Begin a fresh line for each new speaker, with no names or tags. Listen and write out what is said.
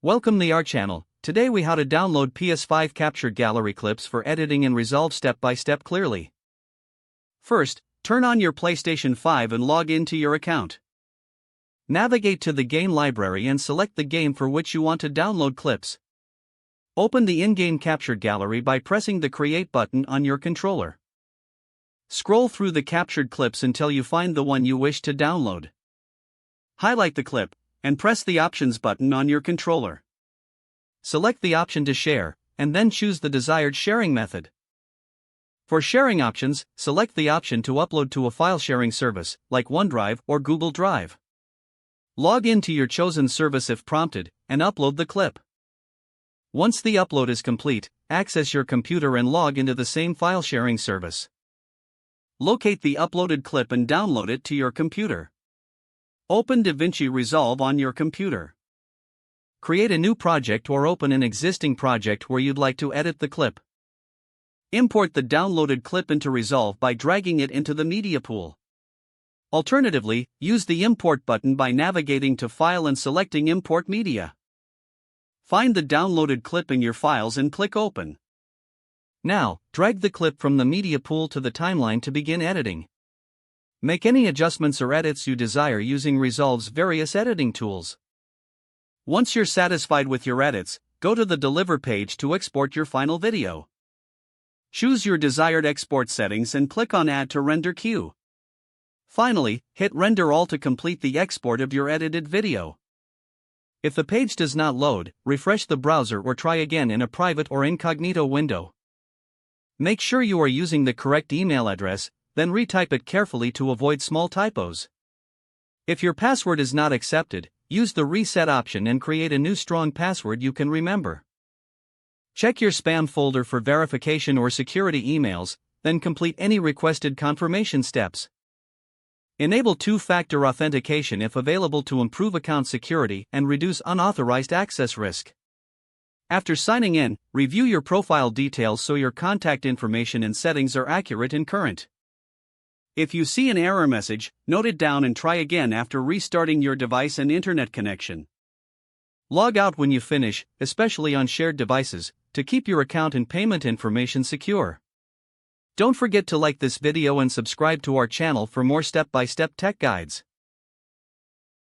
Welcome to our channel. Today we how to download PS5 captured gallery clips for editing and resolve step by step clearly. First, turn on your PlayStation 5 and log into your account. Navigate to the game library and select the game for which you want to download clips. Open the in-game captured gallery by pressing the Create button on your controller. Scroll through the captured clips until you find the one you wish to download. Highlight the clip and press the Options button on your controller. Select the option to share, and then choose the desired sharing method. For sharing options, select the option to upload to a file sharing service, like OneDrive or Google Drive. Log into your chosen service if prompted, and upload the clip. Once the upload is complete, access your computer and log into the same file sharing service. Locate the uploaded clip and download it to your computer. Open DaVinci Resolve on your computer. Create a new project or open an existing project where you'd like to edit the clip. Import the downloaded clip into Resolve by dragging it into the media pool. Alternatively, use the Import button by navigating to File and selecting Import Media. Find the downloaded clip in your files and click Open. Now, drag the clip from the media pool to the timeline to begin editing. Make any adjustments or edits you desire using Resolve's various editing tools. Once you're satisfied with your edits, go to the Deliver page to export your final video. Choose your desired export settings and click on Add to Render Queue. Finally, hit Render All to complete the export of your edited video. If the page does not load, refresh the browser or try again in a private or incognito window. Make sure you are using the correct email address, then retype it carefully to avoid small typos. If your password is not accepted, use the Reset option and create a new strong password you can remember. Check your spam folder for verification or security emails, then complete any requested confirmation steps. Enable two-factor authentication if available to improve account security and reduce unauthorized access risk. After signing in, review your profile details so your contact information and settings are accurate and current. If you see an error message, note it down and try again after restarting your device and internet connection. Log out when you finish, especially on shared devices, to keep your account and payment information secure. Don't forget to like this video and subscribe to our channel for more step-by-step tech guides.